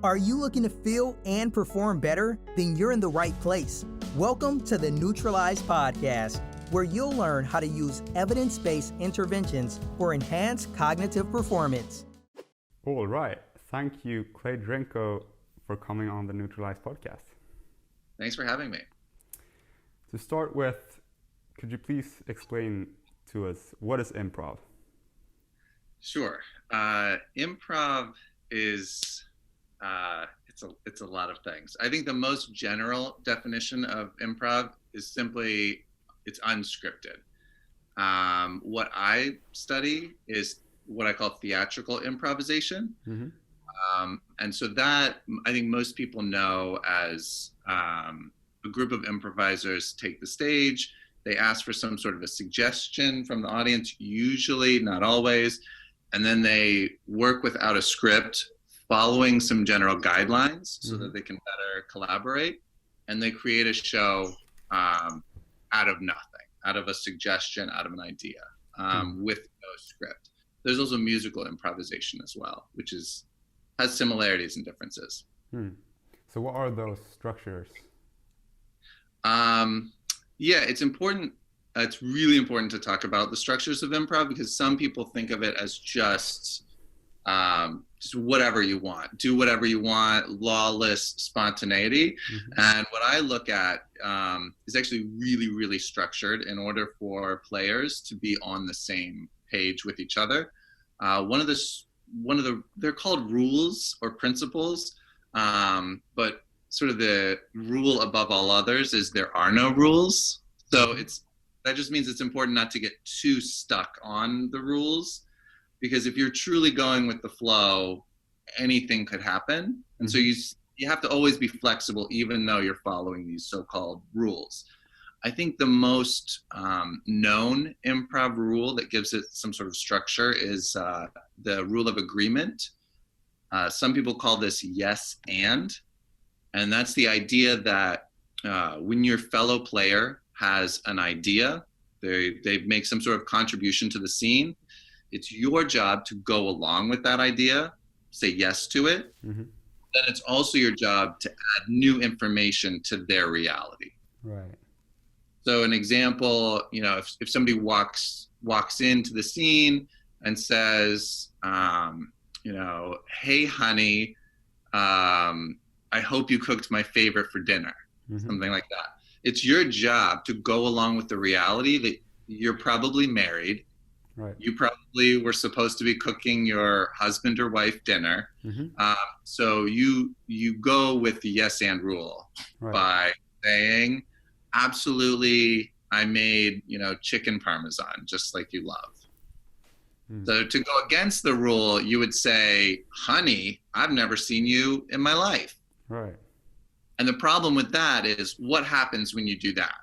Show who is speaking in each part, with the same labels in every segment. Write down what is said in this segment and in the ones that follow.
Speaker 1: Are you looking to feel and perform better? Then you're in the right place. Welcome to the Nootralize podcast, where you'll learn how to use evidence-based interventions for enhanced cognitive performance.
Speaker 2: All right. Thank you, Clay Drinko, for coming on the Nootralize podcast.
Speaker 3: Thanks for having me.
Speaker 2: To start with, could you please explain to us what is improv?
Speaker 3: Sure. Improv is it's a lot of things. I think the most general definition of improv is simply it's unscripted. What I study is what I call theatrical improvisation. Mm-hmm. And so that I think most people know as a group of improvisers take the stage. They ask for some sort of a suggestion from the audience, usually, not always, and then they work without a script, following some general guidelines so that they can better collaborate, and they create a show out of nothing, out of a suggestion, out of an idea, with no script. There's also musical improvisation as well, which has similarities and differences.
Speaker 2: So what are those structures?
Speaker 3: Yeah, it's important. It's really important to talk about the structures of improv because some people think of it as just whatever you want, do whatever you want, lawless spontaneity. Mm-hmm. And what I look at is actually really, really structured in order for players to be on the same page with each other. They're called rules or principles, but sort of the rule above all others is there are no rules. So that just means it's important not to get too stuck on the rules, because if you're truly going with the flow, anything could happen. And so you have to always be flexible, even though you're following these so-called rules. I think the most known improv rule that gives it some sort of structure is the rule of agreement. Some people call this yes and that's the idea that when your fellow player has an idea, they make some sort of contribution to the scene, it's your job to go along with that idea, say yes to it. Mm-hmm. Then it's also your job to add new information to their reality.
Speaker 2: Right.
Speaker 3: So an example, if somebody walks into the scene and says, hey, honey, I hope you cooked my favorite for dinner, something like that. It's your job to go along with the reality that you're probably married. Right. You probably were supposed to be cooking your husband or wife dinner. Mm-hmm. So you go with the yes and rule by saying, absolutely, I made, chicken parmesan, just like you love. So to go against the rule, you would say, honey, I've never seen you in my life.
Speaker 2: Right.
Speaker 3: And the problem with that is what happens when you do that?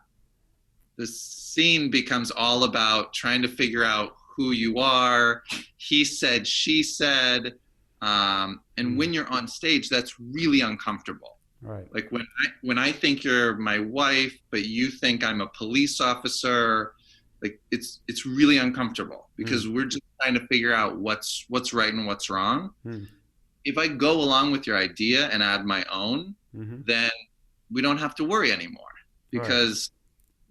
Speaker 3: The scene becomes all about trying to figure out who you are. He said, she said. And when you're on stage, that's really uncomfortable. Right. Like when I think you're my wife, but you think I'm a police officer, like it's really uncomfortable because we're just trying to figure out what's right and what's wrong. If I go along with your idea and add my own, then we don't have to worry anymore because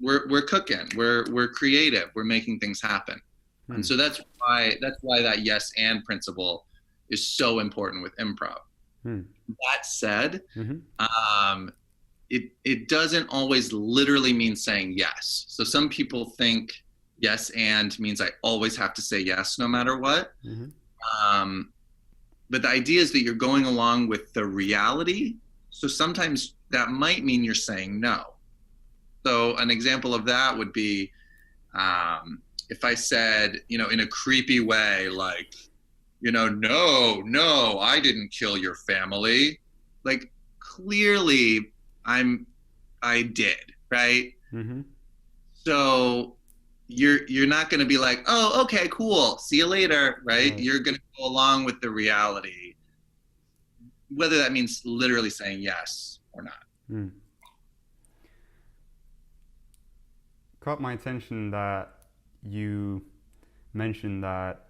Speaker 3: we're cooking, we're creative, we're making things happen. And so that's why that yes and principle is so important with improv. That said, it doesn't always literally mean saying yes. So some people think yes and means I always have to say yes no matter what. But the idea is that you're going along with the reality. So sometimes that might mean you're saying no. So an example of that would be if I said, in a creepy way, like, no, I didn't kill your family. Like, clearly I did, right? So you're not going to be like, oh, okay, cool, see you later, right? You're going to go along with the reality, whether that means literally saying yes or not.
Speaker 2: Caught my attention that you mentioned that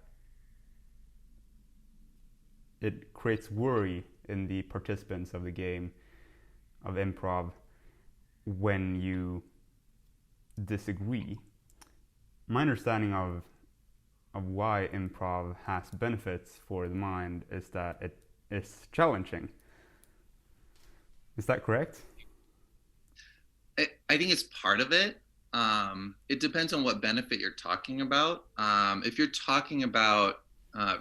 Speaker 2: it creates worry in the participants of the game of improv when you disagree. My understanding of why improv has benefits for the mind is that it is challenging. Is that correct?
Speaker 3: I think it's part of it. It depends on what benefit you're talking about. If you're talking about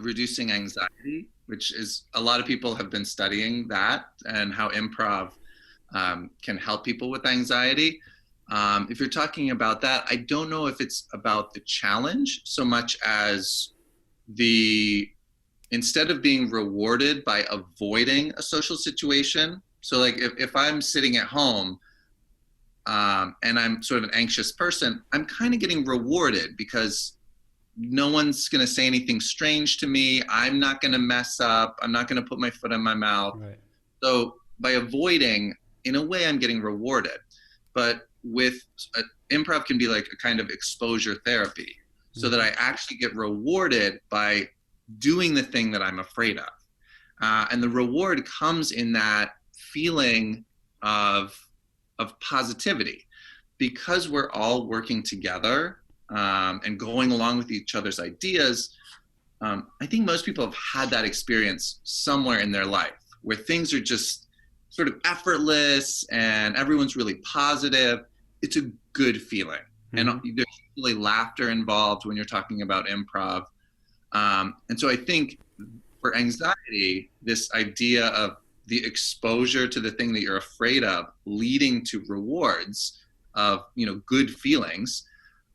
Speaker 3: reducing anxiety, which is a lot of people have been studying that and how improv can help people with anxiety. If you're talking about that, I don't know if it's about the challenge so much as instead of being rewarded by avoiding a social situation. So like if I'm sitting at home and I'm sort of an anxious person, I'm kind of getting rewarded because no one's going to say anything strange to me. I'm not going to mess up. I'm not going to put my foot in my mouth.
Speaker 2: Right.
Speaker 3: So by avoiding, in a way, I'm getting rewarded. But with improv can be like a kind of exposure therapy, so that I actually get rewarded by doing the thing that I'm afraid of. And the reward comes in that feeling of positivity, because we're all working together and going along with each other's ideas. I think most people have had that experience somewhere in their life where things are just sort of effortless and everyone's really positive. It's a good feeling. And there's usually laughter involved when you're talking about improv. And so I think for anxiety, this idea of the exposure to the thing that you're afraid of leading to rewards of, good feelings,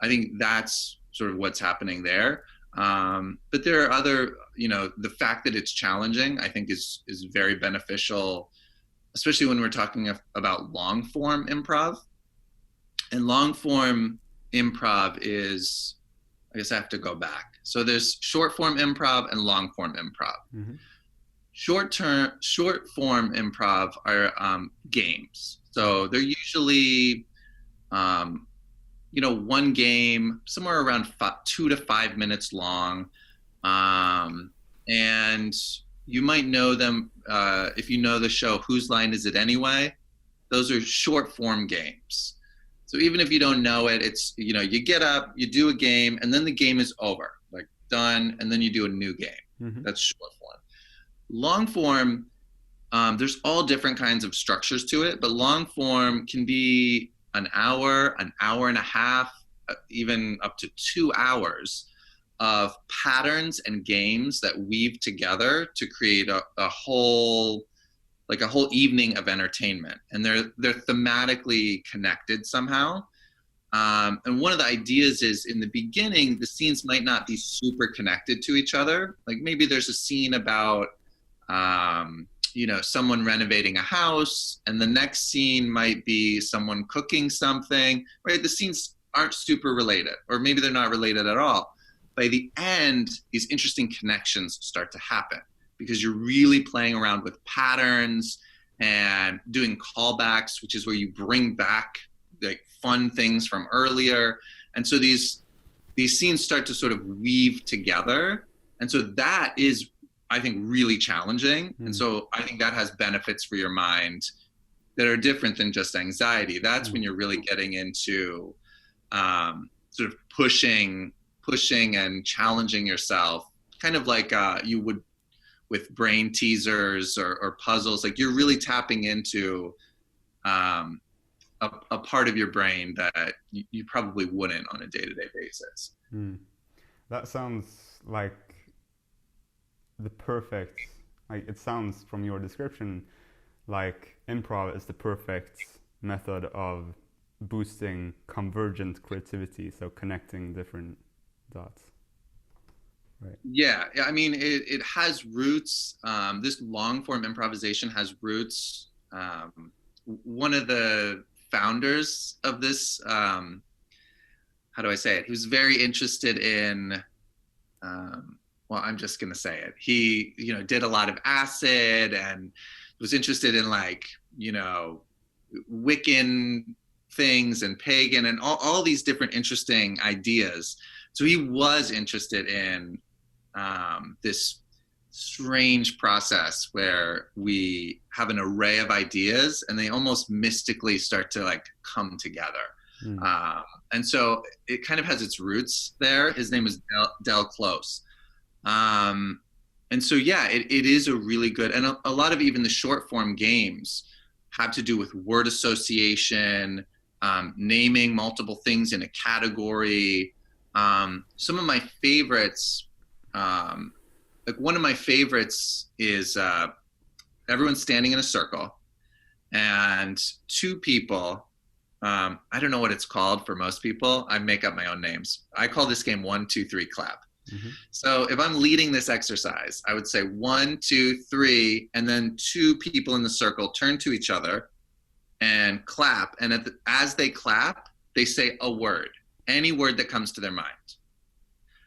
Speaker 3: I think that's sort of what's happening there. But there are other, the fact that it's challenging, I think is very beneficial, especially when we're talking about long form improv. And long form improv is, I guess I have to go back. So there's short form improv and long form improv. Mm-hmm. Short form improv are games. So they're usually, one game, somewhere around 2 to 5 minutes long. And you might know them if you know the show Whose Line Is It Anyway? Those are short form games. So even if you don't know it, it's, you get up, you do a game, and then the game is over, like done, and then you do a new game. Mm-hmm. That's short form. Long form, there's all different kinds of structures to it, but long form can be an hour and a half, even up to 2 hours of patterns and games that weave together to create a whole evening of entertainment. And they're thematically connected somehow. And one of the ideas is, in the beginning, the scenes might not be super connected to each other. Like maybe there's a scene about, someone renovating a house, and the next scene might be someone cooking something, right? The scenes aren't super related, or maybe they're not related at all. By the end, these interesting connections start to happen because you're really playing around with patterns and doing callbacks, which is where you bring back like fun things from earlier. And so these scenes start to sort of weave together. And so that is, I think, really challenging. And so I think that has benefits for your mind that are different than just anxiety. That's when you're really getting into sort of pushing and challenging yourself, kind of like you would with brain teasers or puzzles. Like you're really tapping into a part of your brain that you probably wouldn't on a day-to-day basis.
Speaker 2: That sounds like the perfect, like it sounds from your description like improv is the perfect method of boosting convergent creativity, so connecting different dots. Right.
Speaker 3: Yeah, I mean, it has roots. This long form improvisation has roots. One of the founders of this, how do I say it? He was very interested in, well, I'm just going to say it. He, did a lot of acid and was interested in Wiccan things and pagan and all these different interesting ideas. So he was interested in this strange process where we have an array of ideas and they almost mystically start to like come together. And so it kind of has its roots there. His name is Del Close. And so, yeah, it is a really good, and a lot of even the short form games have to do with word association, naming multiple things in a category. Some of my favorites, like one of my favorites is everyone's standing in a circle and two people, I don't know what it's called for most people. I make up my own names. I call this game 1, 2, 3, clap. So if I'm leading this exercise, I would say 1, 2, 3, and then two people in the circle turn to each other and clap. And as they clap, they say a word, any word that comes to their mind.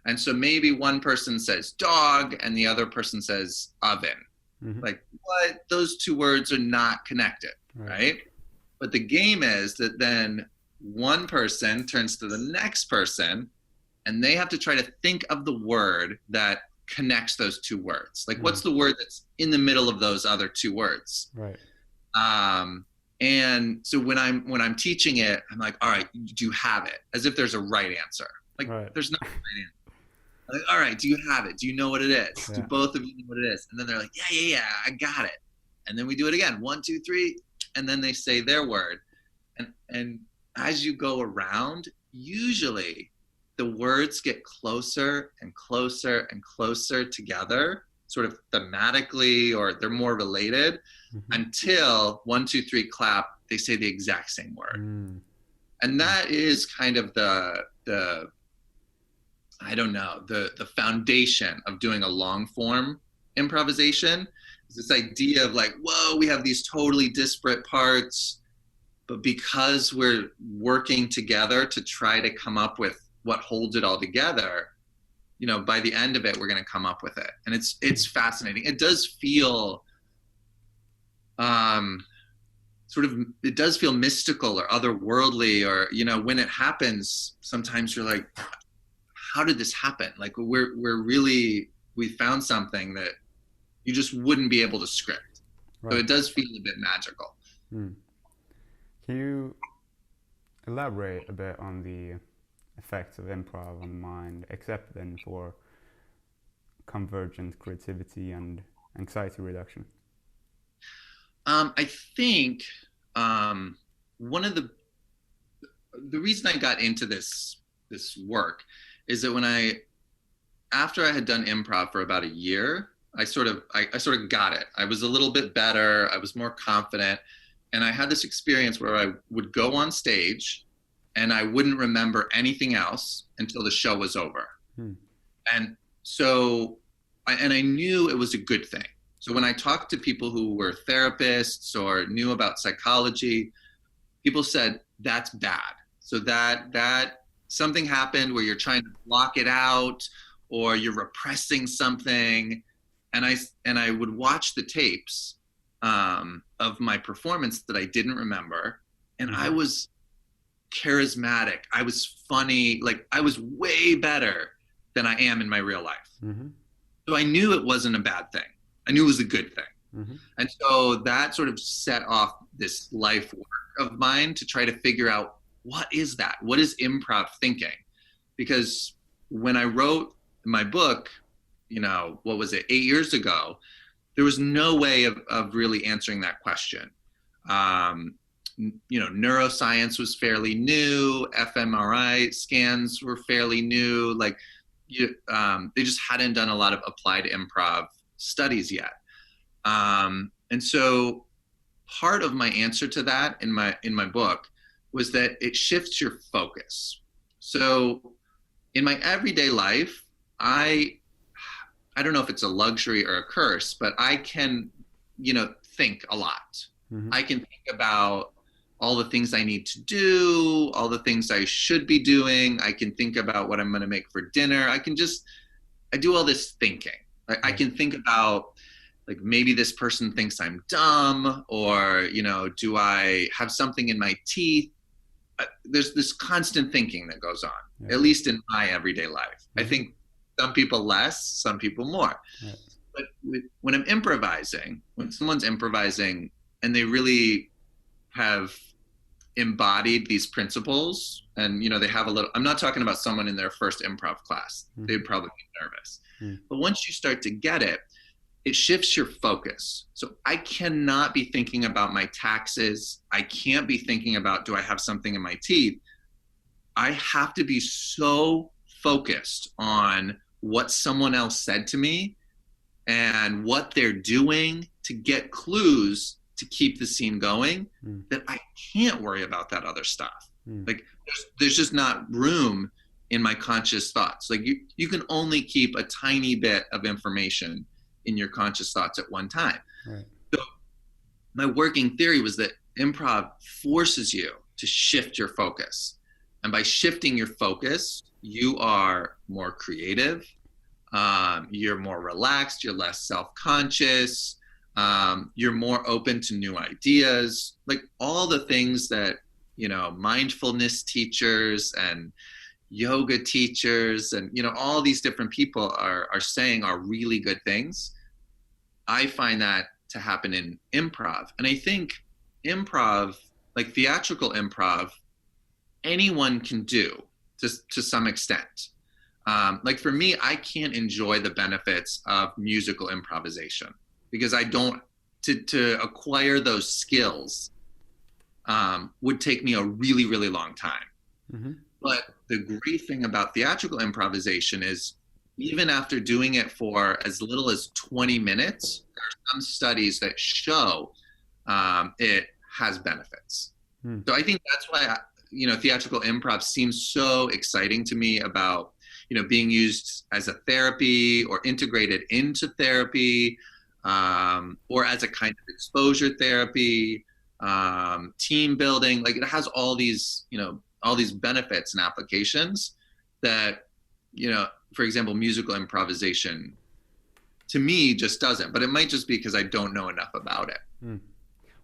Speaker 3: And so maybe one person says dog and the other person says oven. Like, what? Those two words are not connected, right? But the game is that then one person turns to the next person and they have to try to think of the word that connects those two words. Like, what's the word that's in the middle of those other two words? Right. And so when I'm teaching it, I'm like, all right, do you have it? As if there's a right answer. Like, there's no right answer. I'm like, all right, do you have it? Do you know what it is? Do both of you know what it is? And then they're like, yeah, I got it. And then we do it again, 1, 2, 3, and then they say their word. And as you go around, usually the words get closer and closer and closer together, sort of thematically, or they're more related, until 1, 2, 3, clap, they say the exact same word. And that is kind of the I don't know, the foundation of doing a long form improvisation. Is this idea of like, whoa, we have these totally disparate parts, but because we're working together to try to come up with what holds it all together, you know, by the end of it, we're going to come up with it. And it's fascinating. It does feel, it does feel mystical or otherworldly, or, you know, when it happens, sometimes you're like, how did this happen? Like, we found something that you just wouldn't be able to script. So it does feel a bit magical.
Speaker 2: Can you elaborate a bit on the effects of improv on the mind, except then for convergent creativity and anxiety reduction?
Speaker 3: I think one of the reason I got into this work is that after I had done improv for about a year, I sort of got it. I was a little bit better. I was more confident. And I had this experience where I would go on stage and I wouldn't remember anything else until the show was over. And so, I knew it was a good thing. So when I talked to people who were therapists or knew about psychology, people said, that's bad. So that something happened where you're trying to block it out or you're repressing something. And I would watch the tapes of my performance that I didn't remember. And I was charismatic. I was funny. Like, I was way better than I am in my real life. So I knew it wasn't a bad thing. I knew it was a good thing. And so that sort of set off this life work of mine to try to figure out, what is that? What is improv thinking? Because when I wrote my book, you know, what was it, 8 years ago, there was no way of really answering that question. You know, neuroscience was fairly new, fMRI scans were fairly new, like they just hadn't done a lot of applied improv studies yet. And so part of my answer to that in my book was that it shifts your focus. So in my everyday life, I don't know if it's a luxury or a curse, but I can, you know, think a lot. I can think about all the things I need to do, all the things I should be doing. I can think about what I'm going to make for dinner. I do all this thinking. I can think about, like, maybe this person thinks I'm dumb, or, you know, do I have something in my teeth? There's this constant thinking that goes on, at least in my everyday life. I think some people less, some people more. But when I'm improvising, when someone's improvising and they really have embodied these principles, and they have a little, I'm not talking about someone in their first improv class. They'd probably be nervous. But once you start to get it, it shifts your focus. So I cannot be thinking about my taxes. I can't be thinking about, do I have something in my teeth? I have to be so focused on what someone else said to me and what they're doing to get clues to keep the scene going, that I can't worry about that other stuff. Like there's just not room in my conscious thoughts. Like you can only keep a tiny bit of information in your conscious thoughts at one time.
Speaker 2: Right.
Speaker 3: So my working theory was that improv forces you to shift your focus. And by shifting your focus, you are more creative, you're more relaxed, you're less self-conscious, you're more open to new ideas, like all the things that, mindfulness teachers and yoga teachers and, all these different people are saying are really good things. I find that to happen in improv. And I think improv, like theatrical improv, anyone can do to some extent. Like for me, I can't enjoy the benefits of musical improvisation because I don't, to acquire those skills would take me a really, really long time. But the great thing about theatrical improvisation is even after doing it for as little as 20 minutes, there are some studies that show it has benefits. So I think that's why, theatrical improv seems so exciting to me about, being used as a therapy or integrated into therapy, or as a kind of exposure therapy, team building. Like it has all these benefits and applications that, for example, musical improvisation to me just doesn't, but it might just be because I don't know enough about it.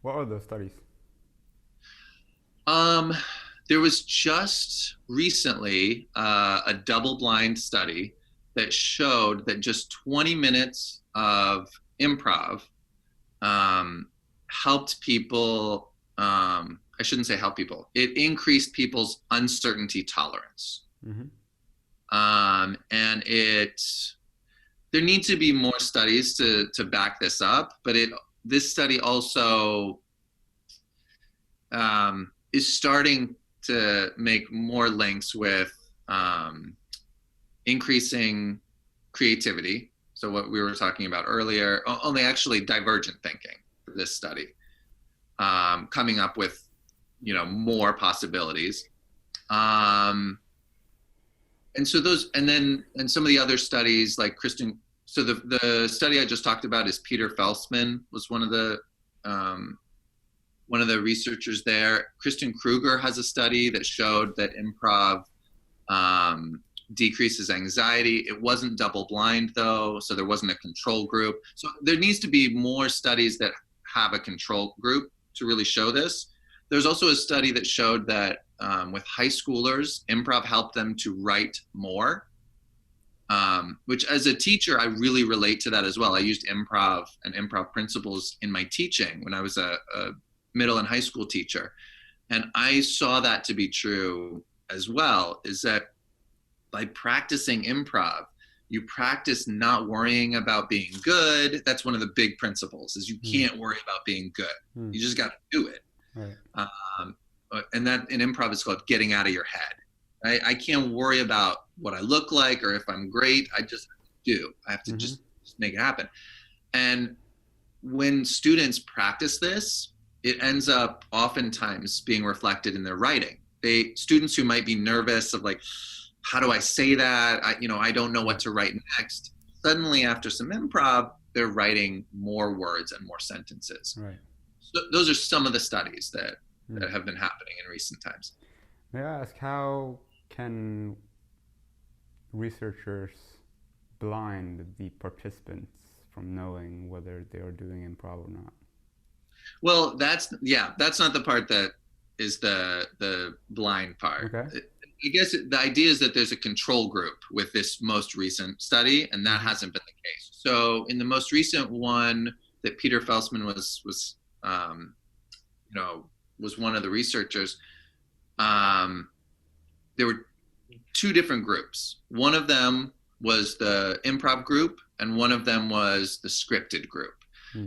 Speaker 2: What are those studies?
Speaker 3: There was just recently a double-blind study that showed that just 20 minutes of improv helped people, I shouldn't say help people, it increased people's uncertainty tolerance. And there need to be more studies to back this up, but this study also is starting to make more links with increasing creativity. So what we were talking about earlier, only actually divergent thinking for this study, coming up with, more possibilities. And so and some of the other studies like so the study I just talked about is Peter Felsman was one of the researchers there. Kristen Kruger has a study that showed that improv decreases anxiety. It wasn't double blind though, so there wasn't a control group. So there needs to be more studies that have a control group to really show this. There's also a study that showed that with high schoolers, improv helped them to write more, which as a teacher, I really relate to that as well. I used improv and improv principles in my teaching when I was a middle and high school teacher. And I saw that to be true as well, is that by practicing improv, you practice not worrying about being good. That's one of the big principles, is you can't worry about being good. You just got to do it.
Speaker 2: Right.
Speaker 3: And that in improv is called getting out of your head. Right? I can't worry about what I look like or if I'm great. I just do. I have to just make it happen. And when students practice this, it ends up oftentimes being reflected in their writing. Students who might be nervous of like, how do I say that? I don't know what to write next. Suddenly after some improv, they're writing more words and more sentences.
Speaker 2: Right.
Speaker 3: So those are some of the studies that have been happening in recent times.
Speaker 2: May I ask, how can researchers blind the participants from knowing whether they are doing improv or not?
Speaker 3: Well, that's not the part that is the blind part.
Speaker 2: Okay.
Speaker 3: I guess the idea is that there's a control group with this most recent study, and that hasn't been the case. So in the most recent one that Peter Felsman was one of the researchers, there were two different groups. One of them was the improv group, and one of them was the scripted group.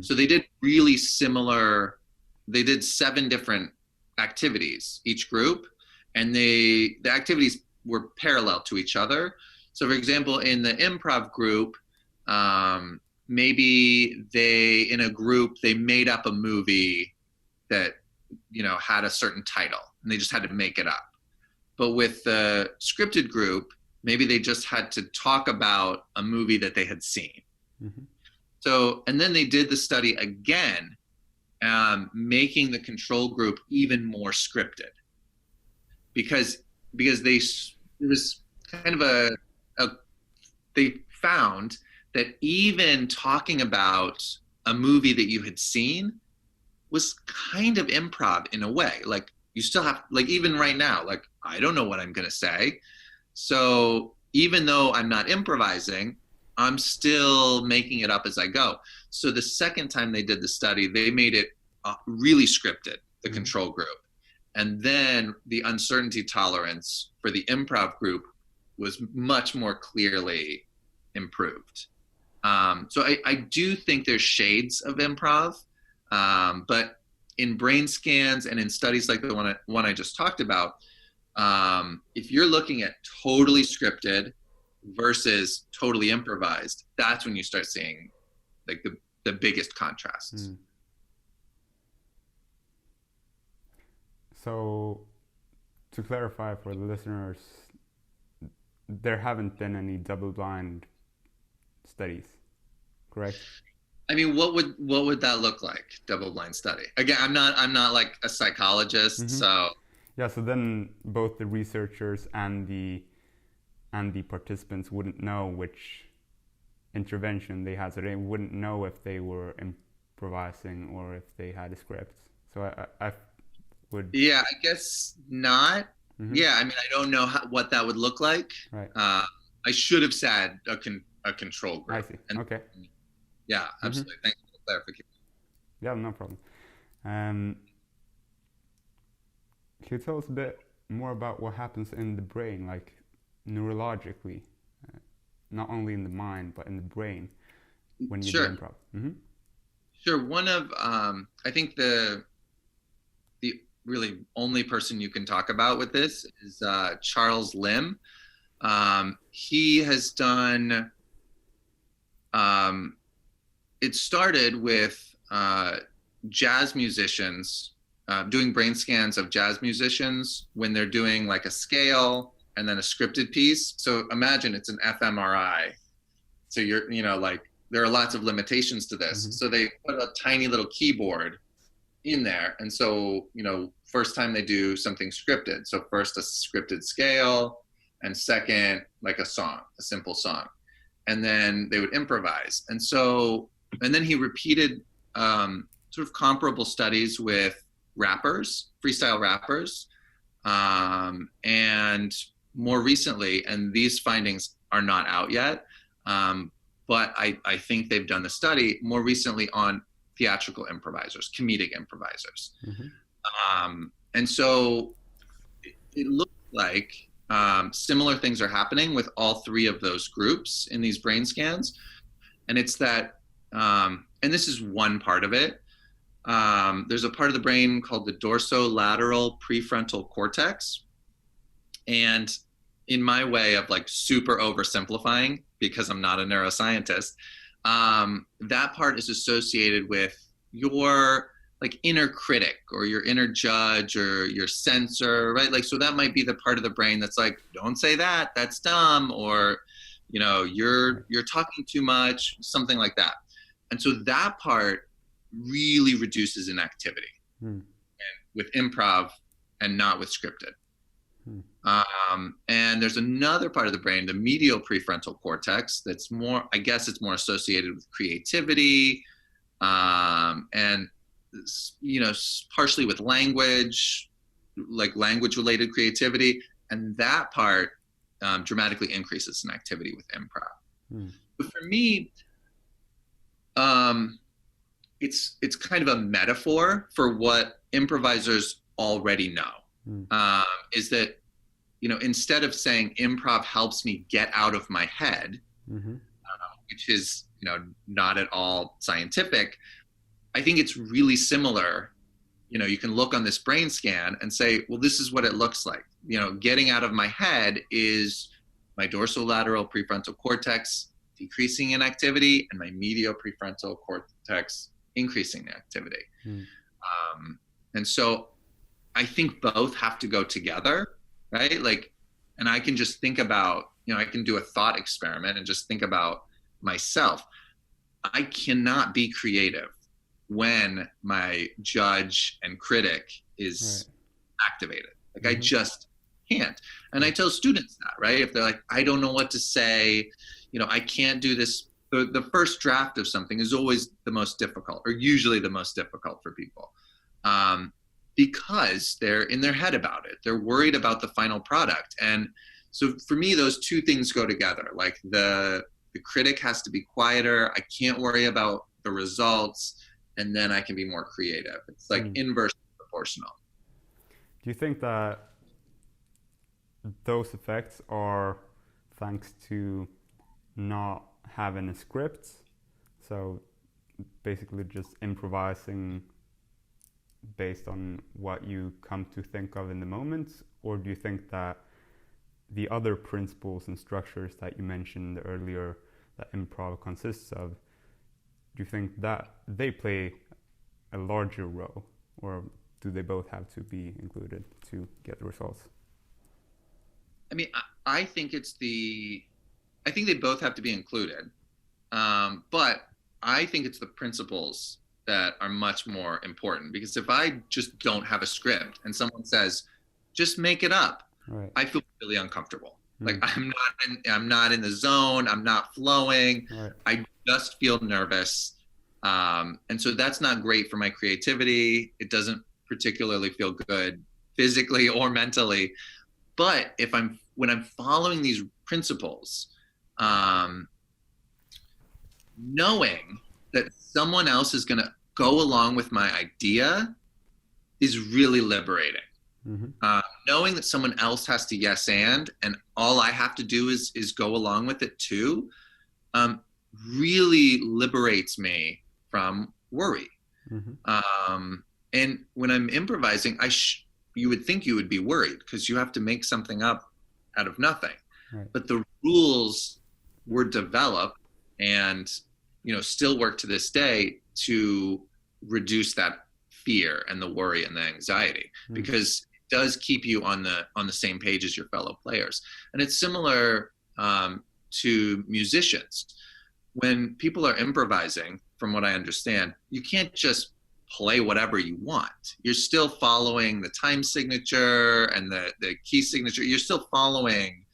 Speaker 3: So they did really similar. They did 7 different activities, each group, and the activities were parallel to each other. So for example, in the improv group, maybe in a group, they made up a movie that, had a certain title, and they just had to make it up. But with the scripted group, maybe they just had to talk about a movie that they had seen. So, and then they did the study again, making the control group even more scripted, because there was kind of they found that even talking about a movie that you had seen was kind of improv in a way. Like, you still have, like, even right now, like, I don't know what I'm going to say. So even though I'm not improvising, I'm still making it up as I go. So the second time they did the study, they made it really scripted, the control group. And then the uncertainty tolerance for the improv group was much more clearly improved. So I do think there's shades of improv, but in brain scans and in studies like the one I just talked about, if you're looking at totally scripted versus totally improvised, that's when you start seeing like the biggest contrasts.
Speaker 2: So to clarify for the listeners, there haven't been any double-blind studies, correct?
Speaker 3: I mean, what would that look like? Double-blind study. Again, I'm not like a psychologist, so.
Speaker 2: Yeah. So then both the researchers and the participants wouldn't know which intervention they had, so they wouldn't know if they were improvising or if they had a script. So I would.
Speaker 3: Yeah, I guess not. Yeah, I mean, I don't know what that would look like.
Speaker 2: Right.
Speaker 3: I should have said a control group.
Speaker 2: I see. Okay.
Speaker 3: Yeah, absolutely. Thanks for the clarification.
Speaker 2: Yeah, no problem. Can you tell us a bit more about what happens in the brain, like neurologically, not only in the mind but in the brain when you do improv?
Speaker 3: Sure. One of I think the really only person you can talk about with this is Charles Lim. He has done. It started with jazz musicians doing brain scans of jazz musicians when they're doing like a scale and then a scripted piece. So imagine it's an fMRI. So like there are lots of limitations to this. So they put a tiny little keyboard in there. And so, first time they do something scripted. So first a scripted scale, and second, like a song, a simple song. And then they would improvise. And then he repeated sort of comparable studies with rappers, freestyle rappers. And more recently, and these findings are not out yet, but I think they've done the study more recently on theatrical improvisers, comedic improvisers. And so it looks like similar things are happening with all 3 of those groups in these brain scans. And it's that, and this is one part of it, there's a part of the brain called the dorsolateral prefrontal cortex. And in my way of like super oversimplifying, because I'm not a neuroscientist, that part is associated with your like inner critic or your inner judge or your censor, right? Like, so that might be the part of the brain that's like, don't say that, that's dumb, or, you're talking too much, something like that. And so that part really reduces in activity and with improv and not with scripted. And there's another part of the brain, the medial prefrontal cortex, that's more, I guess it's more associated with creativity, and, partially with language, like language related creativity. And that part dramatically increases in activity with improv. But for me, it's kind of a metaphor for what improvisers already know. Is that, instead of saying improv helps me get out of my head, which is, not at all scientific, I think it's really similar. You can look on this brain scan and say, well, this is what it looks like. Getting out of my head is my dorsolateral prefrontal cortex decreasing in activity and my medial prefrontal cortex increasing in activity. And so I think both have to go together, right? And I can just think about, I can do a thought experiment and just think about myself. I cannot be creative when my judge and critic is activated. I just can't. And I tell students that, right? If they're like, I don't know what to say, I can't do this. The first draft of something is always the most difficult, or usually the most difficult for people, because they're in their head about it. They're worried about the final product. And so for me, those two things go together. Like the critic has to be quieter. I can't worry about the results. And then I can be more creative. It's like inversely proportional.
Speaker 2: Do you think that those effects are thanks to not having a script? So basically just improvising based on what you come to think of in the moment? Or do you think that the other principles and structures that you mentioned earlier that improv consists of, do you think that they play a larger role, or do they both have to be included to get the results?
Speaker 3: I mean, I think I think they both have to be included, but I think it's the principles that are much more important, because if I just don't have a script and someone says, just make it up, I feel really uncomfortable. Like I'm not in the zone. I'm not flowing. I just feel nervous. And so that's not great for my creativity. It doesn't particularly feel good physically or mentally. But when I'm following these principles, knowing that someone else is going to go along with my idea is really liberating. Knowing that someone else has to yes and all I have to do is go along with it too, really liberates me from worry. And when I'm improvising, you would think you would be worried because you have to make something up out of nothing. But the rules were developed and still work to this day to reduce that fear and the worry and the anxiety, because it does keep you on the same page as your fellow players. And it's similar to musicians. When people are improvising, from what I understand, you can't just play whatever you want. You're still following the time signature and the key signature. You're still following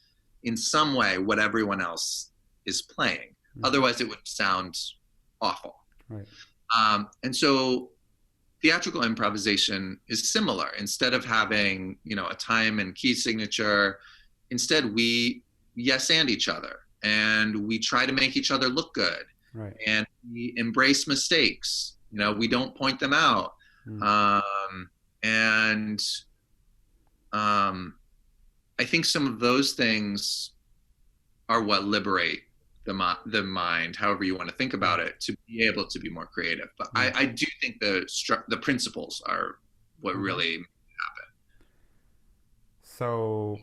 Speaker 3: in some way what everyone else is playing. Otherwise it would sound awful. And so theatrical improvisation is similar. Instead of having, a time and key signature, instead we yes and each other, and we try to make each other look good. And we embrace mistakes. We don't point them out. And I think some of those things are what liberate the mind, however you want to think about it, to be able to be more creative. But I do think the principles are what really happen.
Speaker 2: So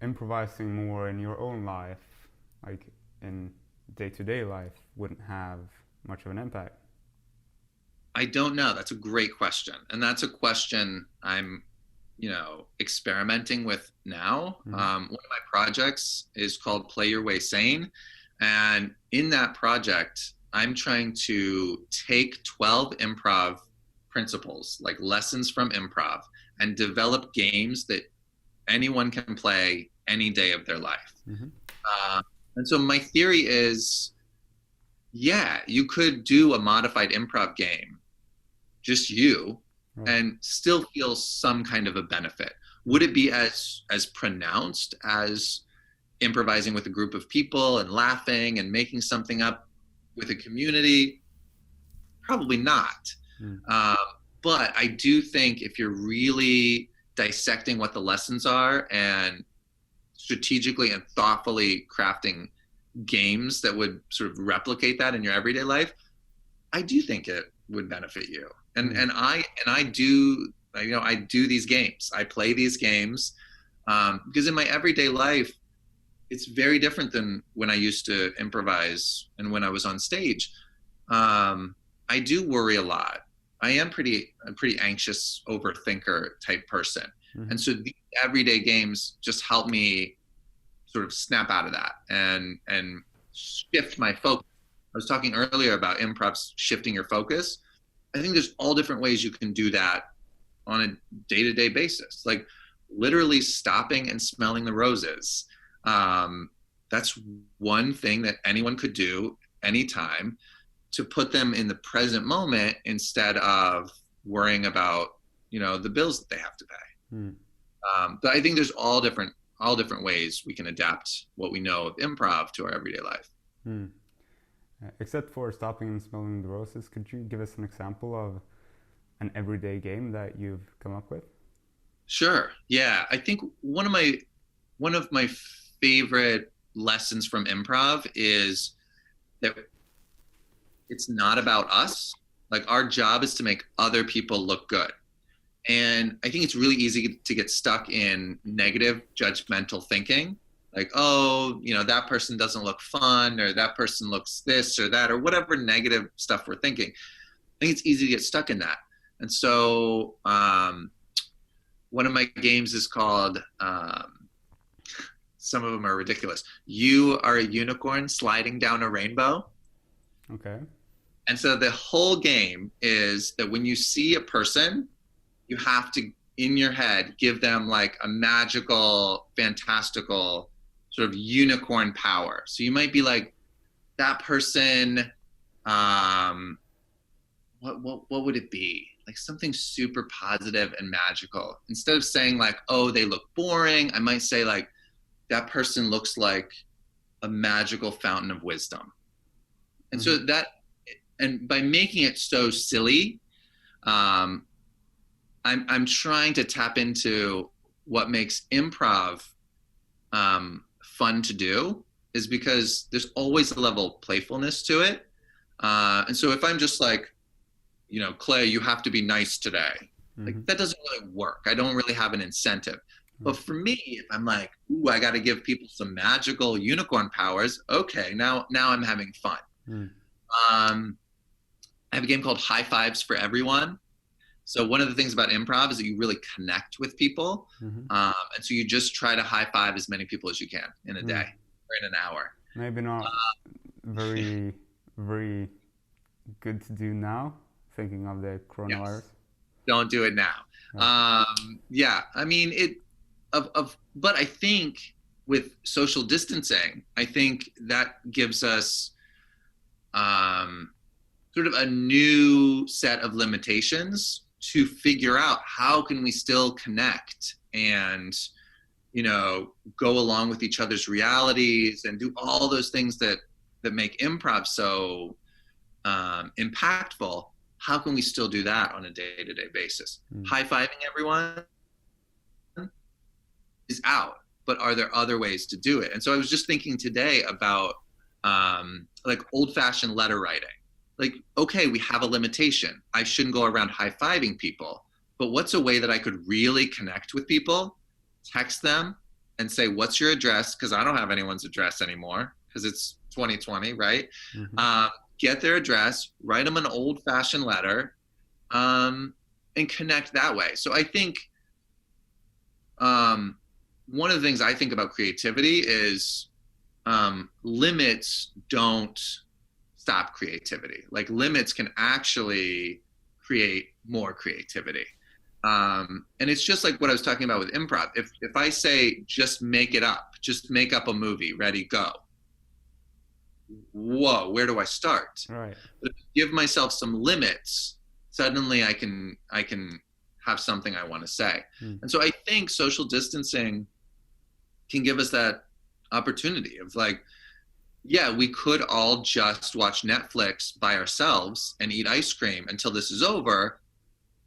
Speaker 2: improvising more in your own life, like in day-to-day life, wouldn't have much of an impact?
Speaker 3: I don't know. That's a great question. And that's a question I'm, experimenting with now. One of my projects is called Play Your Way Sane. And in that project, I'm trying to take 12 improv principles, like lessons from improv, and develop games that anyone can play any day of their life. And so my theory is, you could do a modified improv game, just you, and still feel some kind of a benefit. Would it be as pronounced as improvising with a group of people and laughing and making something up with a community? Probably not. But I do think if you're really dissecting what the lessons are and strategically and thoughtfully crafting games that would sort of replicate that in your everyday life, I do think it would benefit you. And I do, you know, I do these games. I play these games because in my everyday life, it's very different than when I used to improvise and when I was on stage. I do worry a lot. I am a pretty anxious overthinker type person. And so these everyday games just help me sort of snap out of that and shift my focus. I was talking earlier about improv shifting your focus. I think there's all different ways you can do that on a day-to-day basis. Like literally stopping and smelling the roses. That's one thing that anyone could do anytime to put them in the present moment instead of worrying about, you know, the bills that they have to pay. But I think there's all different ways we can adapt what we know of improv to our everyday life.
Speaker 2: Except for stopping and smelling the roses, could you give us an example of an everyday game that you've come up with?
Speaker 3: Sure. Yeah. I think one of my favorite lessons from improv is that it's not about us. Like our job is to make other people look good. And I think it's really easy to get stuck in negative judgmental thinking. Like, oh, you know, that person doesn't look fun, or that person looks this or that, or whatever negative stuff we're thinking. I think it's easy to get stuck in that. And so one of my games is called, some of them are ridiculous. You are a unicorn sliding down a rainbow.
Speaker 2: Okay.
Speaker 3: And so the whole game is that when you see a person, you have to, in your head, give them like a magical, fantastical sort of unicorn power. So you might be like, that person, what would it be? Like something super positive and magical. Instead of saying like, oh, they look boring, I might say like, that person looks like a magical fountain of wisdom. And so that, and by making it so silly, I'm trying to tap into what makes improv fun to do, is because there's always a level of playfulness to it. And so if I'm just like, you know, Clay, you have to be nice today, like that doesn't really work. I don't really have an incentive. But for me, if I'm like, ooh, I got to give people some magical unicorn powers. Okay, now I'm having fun. I have a game called High Fives for Everyone. So one of the things about improv is that you really connect with people. And so you just try to high five as many people as you can in a day or in an hour.
Speaker 2: Maybe not very, very good to do now, thinking of the coronavirus.
Speaker 3: Yes. Don't do it now. Yeah, I mean, but I think with social distancing, I think that gives us sort of a new set of limitations to figure out how can we still connect and, you know, go along with each other's realities and do all those things that make improv so impactful. How can we still do that on a day-to-day basis? High-fiving everyone is out, but are there other ways to do it? And so I was just thinking today about like old-fashioned letter writing. Like, okay, we have a limitation. I shouldn't go around high-fiving people, but what's a way that I could really connect with people, text them and say, what's your address? Because I don't have anyone's address anymore because it's 2020, right? Get their address, write them an old-fashioned letter, and connect that way. So I think one of the things I think about creativity is limits don't stop creativity. Like limits can actually create more creativity. And it's just like what I was talking about with improv. If I say, just make it up, just make up a movie, ready, go. Whoa, where do I start?
Speaker 2: Right.
Speaker 3: But if I give myself some limits, suddenly I can have something I want to say. And so I think social distancing can give us that opportunity of like, yeah, we could all just watch Netflix by ourselves and eat ice cream until this is over.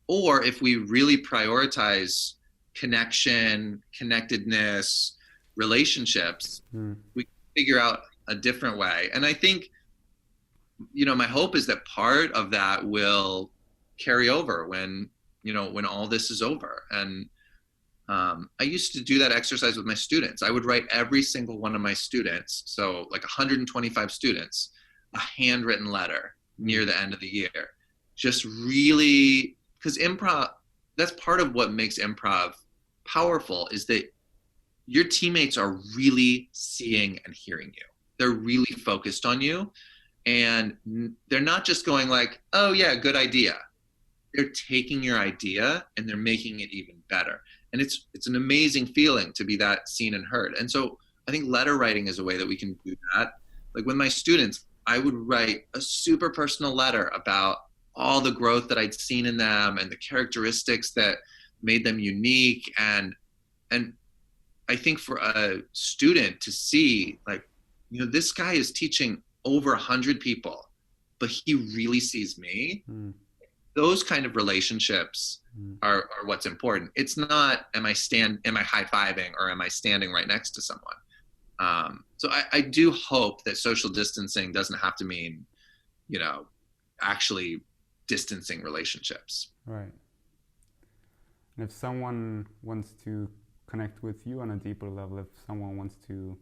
Speaker 3: Or if we really prioritize connection, connectedness, relationships, we can figure out a different way. And I think, you know, my hope is that part of that will carry over when, you know, when all this is over. And I used to do that exercise with my students. I would write every single one of my students, so like 125 students, a handwritten letter near the end of the year. Just really, because improv, that's part of what makes improv powerful, is that your teammates are really seeing and hearing you. They're really focused on you. And they're not just going like, oh yeah, good idea. They're taking your idea and they're making it even better. And it's an amazing feeling to be that seen and heard. And so I think letter writing is a way that we can do that. Like with my students, I would write a super personal letter about all the growth that I'd seen in them and the characteristics that made them unique. And I think for a student to see, like, you know, this guy is teaching over 100 people, but he really sees me. Those kind of relationships are what's important. It's not, am I high-fiving or am I standing right next to someone? So I do hope that social distancing doesn't have to mean, you know, actually distancing relationships.
Speaker 2: Right. And if someone wants to connect with you on a deeper level, if someone wants to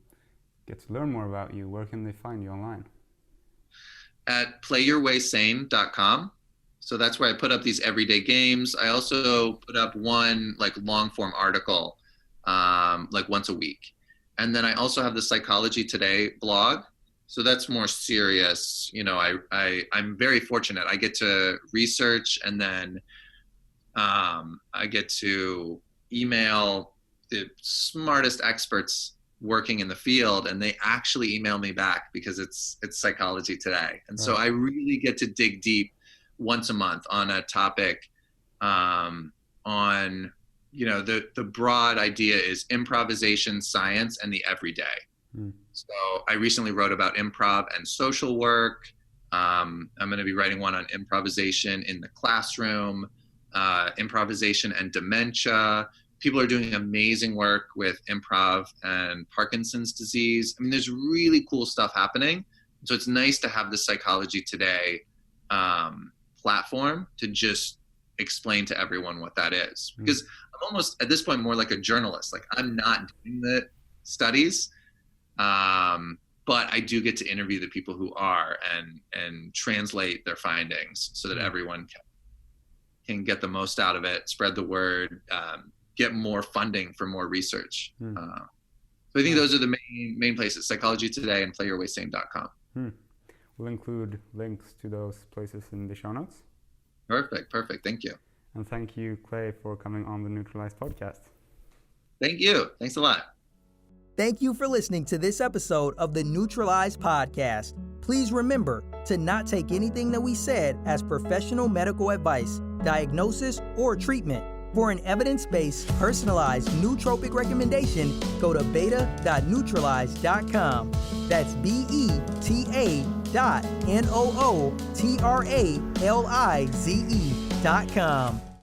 Speaker 2: get to learn more about you, where can they find you online?
Speaker 3: At playyourwaysane.com. So that's where I put up these everyday games. I also put up one like long form article, like once a week. And then I also have the Psychology Today blog. So that's more serious. You know, I'm very fortunate. I get to research, and then I get to email the smartest experts working in the field, and they actually email me back because it's Psychology Today. And so I really get to dig deep once a month on a topic, on, you know, the broad idea is improvisation, science, and the everyday. So I recently wrote about improv and social work. I'm going to be writing one on improvisation in the classroom, improvisation and dementia. People are doing amazing work with improv and Parkinson's disease. I mean, there's really cool stuff happening. So it's nice to have the Psychology Today platform to just explain to everyone what that is. Because I'm almost, at this point, more like a journalist. Like, I'm not doing the studies, but I do get to interview the people who are and translate their findings so that everyone can get the most out of it, spread the word, get more funding for more research. So I think those are the main places: Psychology Today and playyourwaysane.com.
Speaker 2: We'll include links to those places in the show notes.
Speaker 3: Perfect. Thank you.
Speaker 2: And thank you, Clay, for coming on the Nootralize podcast.
Speaker 3: Thank you. Thanks a lot.
Speaker 1: Thank you for listening to this episode of the Nootralize podcast. Please remember to not take anything that we said as professional medical advice, diagnosis, or treatment. For an evidence-based, personalized nootropic recommendation, go to beta.nootralize.com. That's beta.nootralize.com.